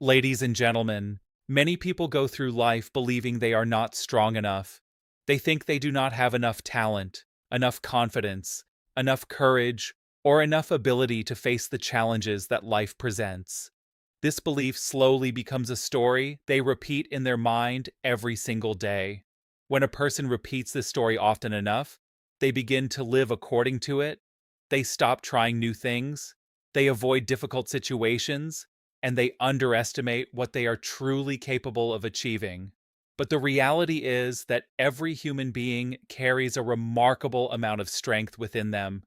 Ladies and gentlemen, many people go through life believing they are not strong enough. They think they do not have enough talent, enough confidence, enough courage, or enough ability to face the challenges that life presents. This belief slowly becomes a story they repeat in their mind every single day. When a person repeats this story often enough, they begin to live according to it. They stop trying new things. They avoid difficult situations and they underestimate what they are truly capable of achieving. But the reality is that every human being carries a remarkable amount of strength within them,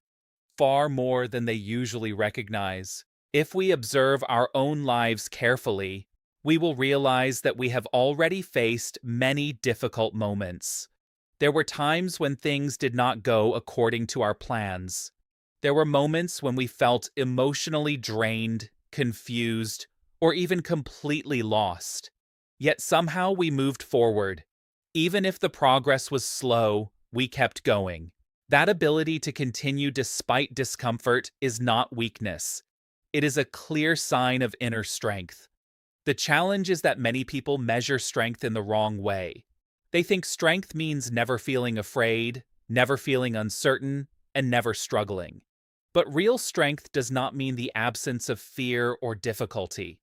far more than they usually recognize. If we observe our own lives carefully, we will realize that we have already faced many difficult moments. There were times when things did not go according to our plans. There were moments when we felt emotionally drained, confused, or even completely lost. Yet somehow we moved forward. Even if the progress was slow, we kept going. That ability to continue despite discomfort is not weakness. It is a clear sign of inner strength. The challenge is that many people measure strength in the wrong way. They think strength means never feeling afraid, never feeling uncertain, and never struggling. But real strength does not mean the absence of fear or difficulty.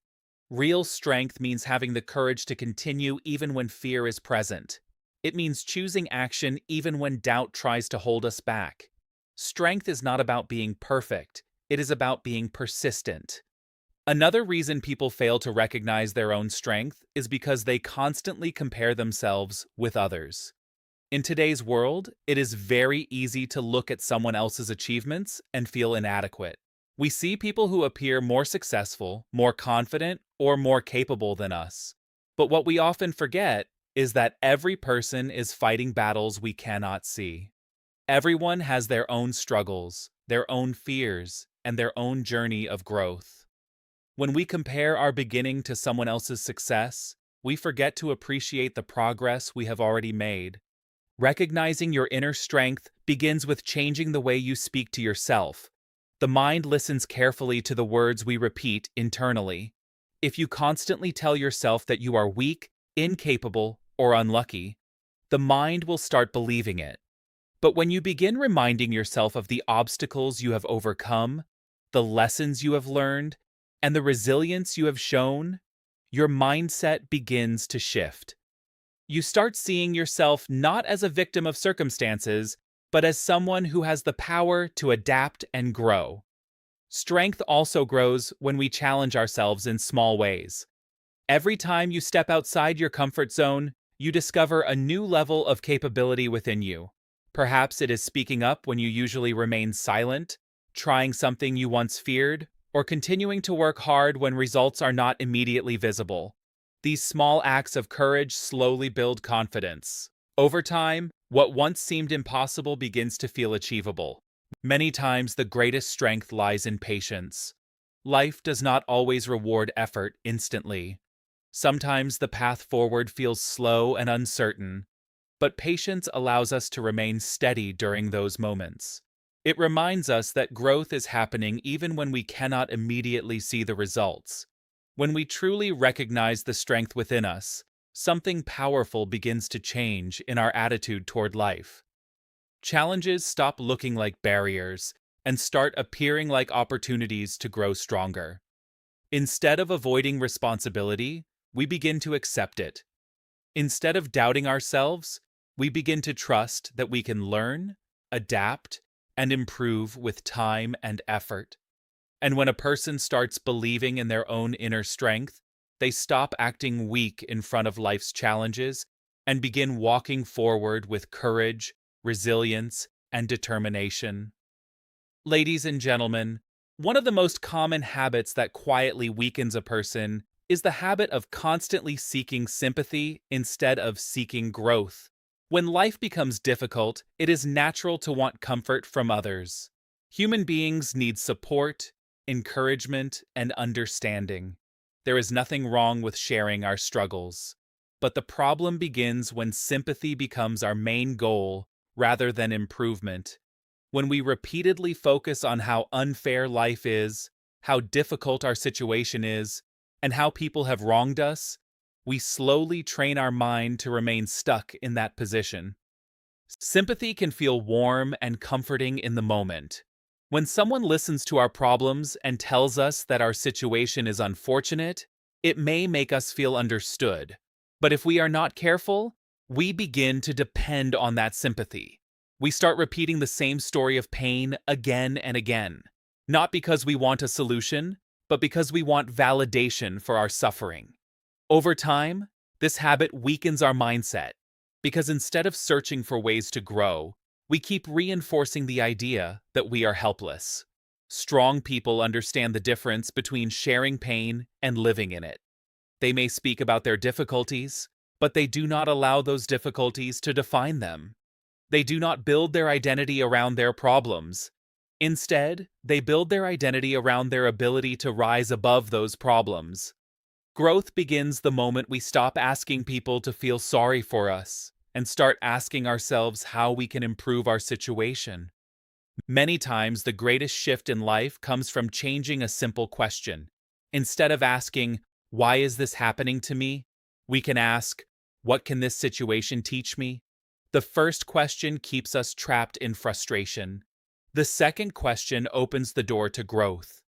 Real strength means having the courage to continue even when fear is present. It means choosing action even when doubt tries to hold us back. Strength is not about being perfect, it is about being persistent. Another reason people fail to recognize their own strength is because they constantly compare themselves with others. In today's world, it is very easy to look at someone else's achievements and feel inadequate. We see people who appear more successful, more confident, or more capable than us. But what we often forget is that every person is fighting battles we cannot see. Everyone has their own struggles, their own fears, and their own journey of growth. When we compare our beginning to someone else's success, we forget to appreciate the progress we have already made. Recognizing your inner strength begins with changing the way you speak to yourself. The mind listens carefully to the words we repeat internally. If you constantly tell yourself that you are weak, incapable, or unlucky, the mind will start believing it. But when you begin reminding yourself of the obstacles you have overcome, the lessons you have learned, and the resilience you have shown, your mindset begins to shift. You start seeing yourself not as a victim of circumstances, but as someone who has the power to adapt and grow. Strength also grows when we challenge ourselves in small ways. Every time you step outside your comfort zone, you discover a new level of capability within you. Perhaps it is speaking up when you usually remain silent, trying something you once feared, or continuing to work hard when results are not immediately visible. These small acts of courage slowly build confidence. Over time, what once seemed impossible begins to feel achievable. Many times, the greatest strength lies in patience. Life does not always reward effort instantly. Sometimes the path forward feels slow and uncertain, but patience allows us to remain steady during those moments. It reminds us that growth is happening even when we cannot immediately see the results. When we truly recognize the strength within us, something powerful begins to change in our attitude toward life. Challenges stop looking like barriers and start appearing like opportunities to grow stronger. Instead of avoiding responsibility, we begin to accept it. Instead of doubting ourselves, we begin to trust that we can learn, adapt, and improve with time and effort. And when a person starts believing in their own inner strength, they stop acting weak in front of life's challenges and begin walking forward with courage, resilience, and determination. Ladies and gentlemen, one of the most common habits that quietly weakens a person is the habit of constantly seeking sympathy instead of seeking growth. When life becomes difficult, it is natural to want comfort from others. Human beings need support, encouragement, and understanding. There is nothing wrong with sharing our struggles. But the problem begins when sympathy becomes our main goal rather than improvement. When we repeatedly focus on how unfair life is, how difficult our situation is, and how people have wronged us, we slowly train our mind to remain stuck in that position. Sympathy can feel warm and comforting in the moment. When someone listens to our problems and tells us that our situation is unfortunate, it may make us feel understood. But if we are not careful, we begin to depend on that sympathy. We start repeating the same story of pain again and again, not because we want a solution, but because we want validation for our suffering. Over time, this habit weakens our mindset, because instead of searching for ways to grow, we keep reinforcing the idea that we are helpless. Strong people understand the difference between sharing pain and living in it. They may speak about their difficulties, but they do not allow those difficulties to define them. They do not build their identity around their problems. Instead, they build their identity around their ability to rise above those problems. Growth begins the moment we stop asking people to feel sorry for us and start asking ourselves how we can improve our situation. Many times, the greatest shift in life comes from changing a simple question. Instead of asking, "Why is this happening to me?" we can ask, "What can this situation teach me?" The first question keeps us trapped in frustration. The second question opens the door to growth.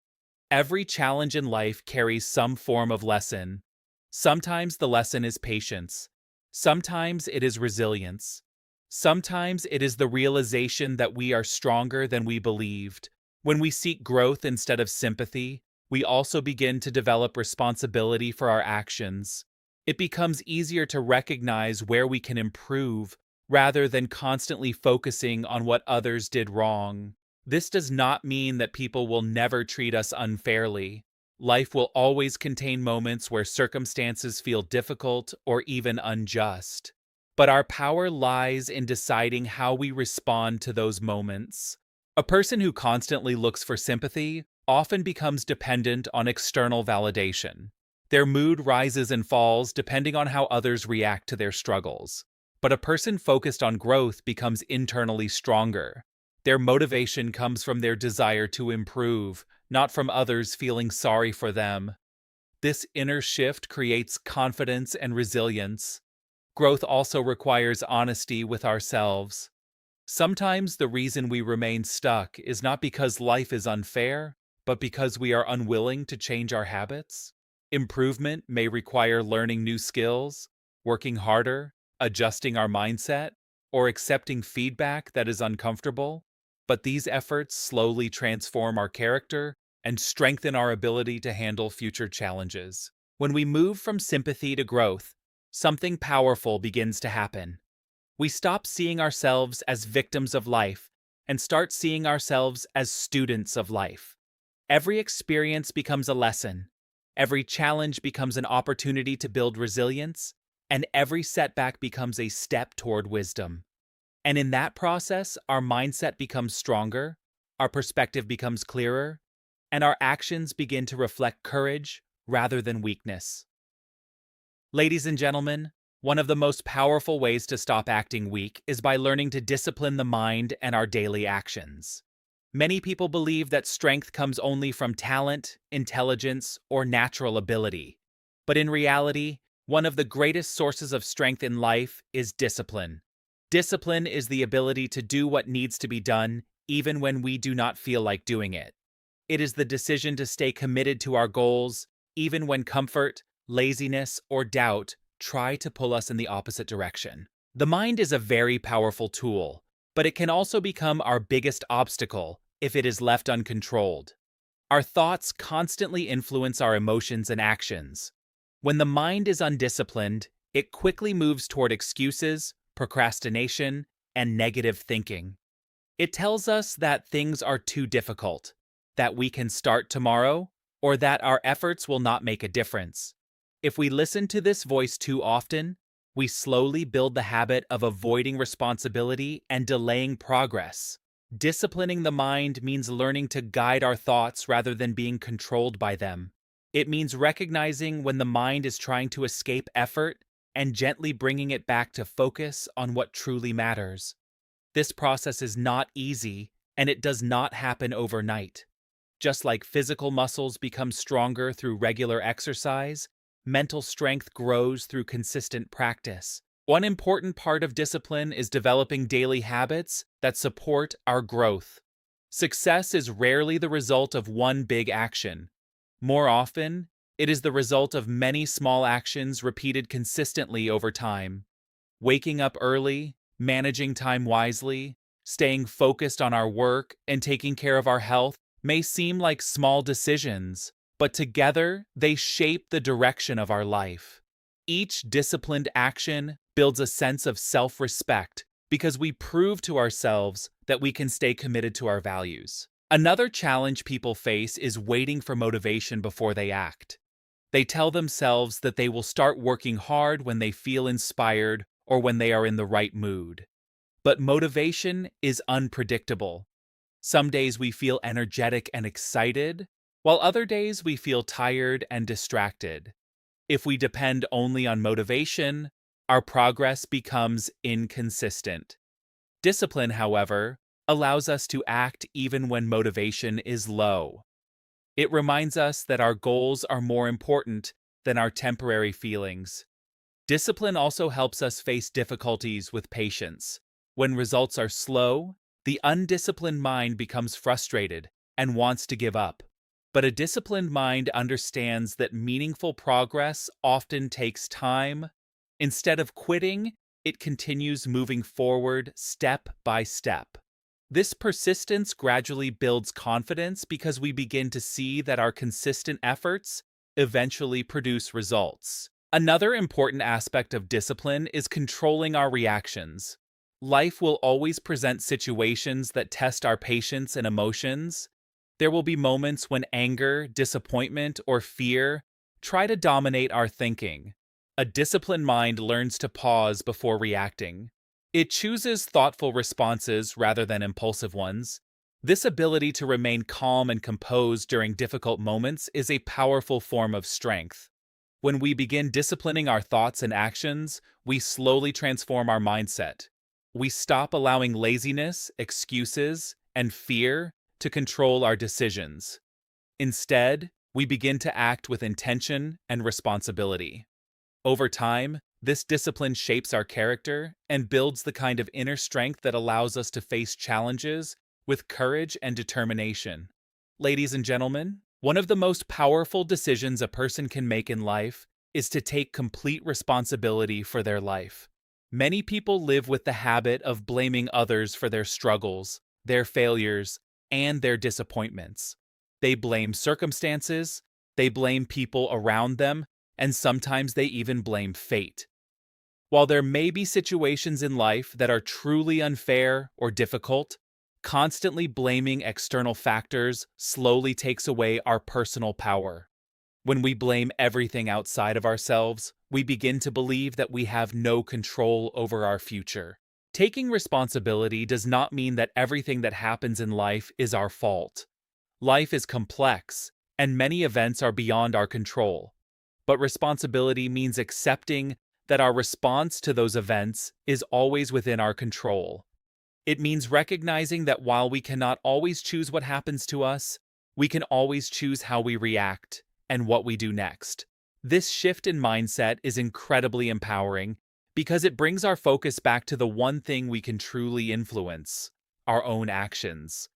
Every challenge in life carries some form of lesson. Sometimes the lesson is patience. Sometimes it is resilience. Sometimes it is the realization that we are stronger than we believed. When we seek growth instead of sympathy, we also begin to develop responsibility for our actions. It becomes easier to recognize where we can improve rather than constantly focusing on what others did wrong. This does not mean that people will never treat us unfairly. Life will always contain moments where circumstances feel difficult or even unjust. But our power lies in deciding how we respond to those moments. A person who constantly looks for sympathy often becomes dependent on external validation. Their mood rises and falls depending on how others react to their struggles. But a person focused on growth becomes internally stronger. Their motivation comes from their desire to improve, not from others feeling sorry for them. This inner shift creates confidence and resilience. Growth also requires honesty with ourselves. Sometimes the reason we remain stuck is not because life is unfair, but because we are unwilling to change our habits. Improvement may require learning new skills, working harder, adjusting our mindset, or accepting feedback that is uncomfortable. But these efforts slowly transform our character and strengthen our ability to handle future challenges. When we move from sympathy to growth, something powerful begins to happen. We stop seeing ourselves as victims of life and start seeing ourselves as students of life. Every experience becomes a lesson. Every challenge becomes an opportunity to build resilience, and every setback becomes a step toward wisdom. And in that process, our mindset becomes stronger, our perspective becomes clearer, and our actions begin to reflect courage rather than weakness. Ladies and gentlemen, one of the most powerful ways to stop acting weak is by learning to discipline the mind and our daily actions. Many people believe that strength comes only from talent, intelligence, or natural ability. But in reality, one of the greatest sources of strength in life is discipline. Discipline is the ability to do what needs to be done, even when we do not feel like doing it. It is the decision to stay committed to our goals, even when comfort, laziness, or doubt try to pull us in the opposite direction. The mind is a very powerful tool, but it can also become our biggest obstacle if it is left uncontrolled. Our thoughts constantly influence our emotions and actions. When the mind is undisciplined, it quickly moves toward excuses, procrastination, and negative thinking. It tells us that things are too difficult, that we can start tomorrow, or that our efforts will not make a difference. If we listen to this voice too often, we slowly build the habit of avoiding responsibility and delaying progress. Disciplining the mind means learning to guide our thoughts rather than being controlled by them. It means recognizing when the mind is trying to escape effort and gently bringing it back to focus on what truly matters. This process is not easy, and it does not happen overnight. Just like physical muscles become stronger through regular exercise, mental strength grows through consistent practice. One important part of discipline is developing daily habits that support our growth. Success is rarely the result of one big action. More often, it is the result of many small actions repeated consistently over time. Waking up early, managing time wisely, staying focused on our work, and taking care of our health may seem like small decisions, but together they shape the direction of our life. Each disciplined action builds a sense of self-respect because we prove to ourselves that we can stay committed to our values. Another challenge people face is waiting for motivation before they act. They tell themselves that they will start working hard when they feel inspired or when they are in the right mood. But motivation is unpredictable. Some days we feel energetic and excited, while other days we feel tired and distracted. If we depend only on motivation, our progress becomes inconsistent. Discipline, however, allows us to act even when motivation is low. It reminds us that our goals are more important than our temporary feelings. Discipline also helps us face difficulties with patience. When results are slow, the undisciplined mind becomes frustrated and wants to give up. But a disciplined mind understands that meaningful progress often takes time. Instead of quitting, it continues moving forward step by step. This persistence gradually builds confidence because we begin to see that our consistent efforts eventually produce results. Another important aspect of discipline is controlling our reactions. Life will always present situations that test our patience and emotions. There will be moments when anger, disappointment, or fear try to dominate our thinking. A disciplined mind learns to pause before reacting. It chooses thoughtful responses rather than impulsive ones. This ability to remain calm and composed during difficult moments is a powerful form of strength. When we begin disciplining our thoughts and actions, we slowly transform our mindset. We stop allowing laziness, excuses, and fear to control our decisions. Instead, we begin to act with intention and responsibility. Over time, this discipline shapes our character and builds the kind of inner strength that allows us to face challenges with courage and determination. Ladies and gentlemen, one of the most powerful decisions a person can make in life is to take complete responsibility for their life. Many people live with the habit of blaming others for their struggles, their failures, and their disappointments. They blame circumstances, they blame people around them, and sometimes they even blame fate. While there may be situations in life that are truly unfair or difficult, constantly blaming external factors slowly takes away our personal power. When we blame everything outside of ourselves, we begin to believe that we have no control over our future. Taking responsibility does not mean that everything that happens in life is our fault. Life is complex, and many events are beyond our control. But responsibility means accepting that our response to those events is always within our control. It means recognizing that while we cannot always choose what happens to us, we can always choose how we react and what we do next. This shift in mindset is incredibly empowering because it brings our focus back to the one thing we can truly influence: our own actions.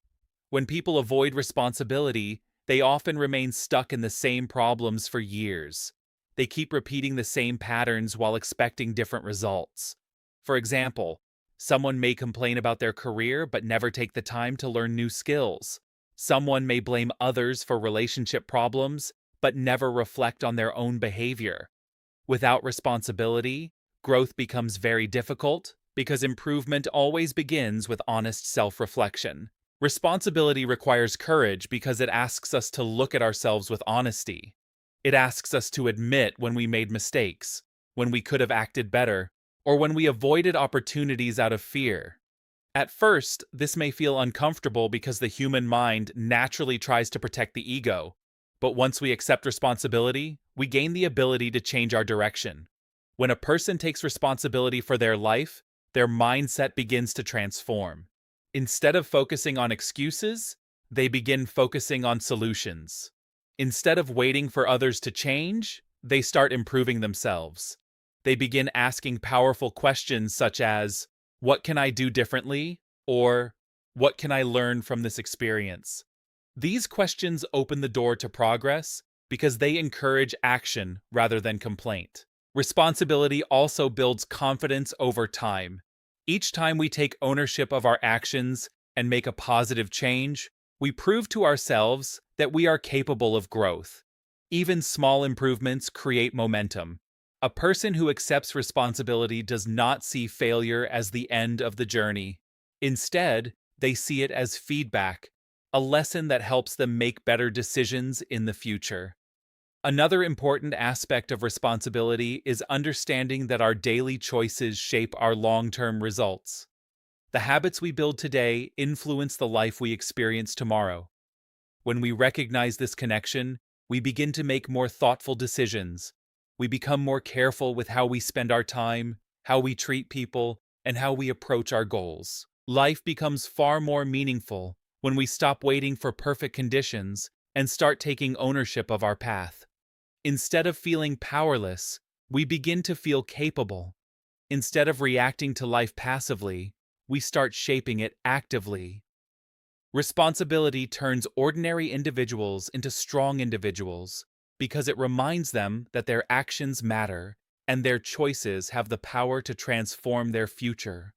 When people avoid responsibility, they often remain stuck in the same problems for years. They keep repeating the same patterns while expecting different results. For example, someone may complain about their career but never take the time to learn new skills. Someone may blame others for relationship problems but never reflect on their own behavior. Without responsibility, growth becomes very difficult because improvement always begins with honest self-reflection. Responsibility requires courage because it asks us to look at ourselves with honesty. It asks us to admit when we made mistakes, when we could have acted better, or when we avoided opportunities out of fear. At first, this may feel uncomfortable because the human mind naturally tries to protect the ego. But once we accept responsibility, we gain the ability to change our direction. When a person takes responsibility for their life, their mindset begins to transform. Instead of focusing on excuses, They begin focusing on solutions. Instead of waiting for others to change, they start improving themselves. They begin asking powerful questions such as, "What can I do differently?" or "What can I learn from this experience?" These questions open the door to progress because they encourage action rather than complaint. Responsibility also builds confidence over time. Each time we take ownership of our actions and make a positive change, we prove to ourselves that we are capable of growth. Even small improvements create momentum. A person who accepts responsibility does not see failure as the end of the journey. Instead, they see it as feedback, a lesson that helps them make better decisions in the future. Another important aspect of responsibility is understanding that our daily choices shape our long-term results. The habits we build today influence the life we experience tomorrow. When we recognize this connection, we begin to make more thoughtful decisions. We become more careful with how we spend our time, how we treat people, and how we approach our goals. Life becomes far more meaningful when we stop waiting for perfect conditions and start taking ownership of our path. Instead of feeling powerless, we begin to feel capable. Instead of reacting to life passively, we start shaping it actively. Responsibility turns ordinary individuals into strong individuals because it reminds them that their actions matter and their choices have the power to transform their future.